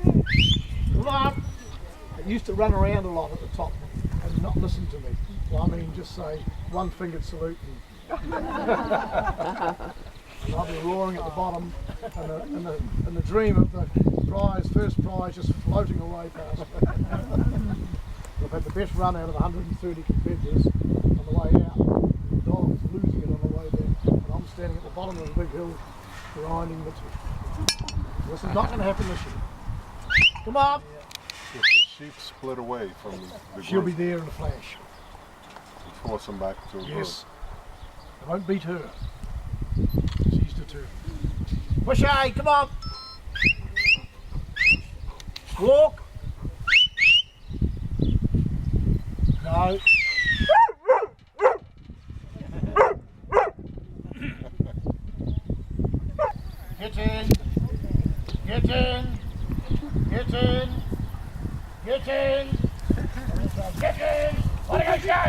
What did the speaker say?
Come on. It used to run around a lot at the top and not listen to me. Well, I mean, just say one-fingered salute. And I'll be roaring at the bottom, and the dream of the first prize, just floating away past me. I've had the best run out of 130 competitors on the way out. The dog's losing it on the way there, and I'm standing at the bottom of the big hill, grinding the teeth. This is not going to happen this year. Come on! If the sheep split away from the group, She'll be there in a flash. force them back to a Yes. I won't beat her. She's determined. Push A, come on! Walk! No. Get in! Get in! Get in! Get in! Get in! Wanna go, Joe?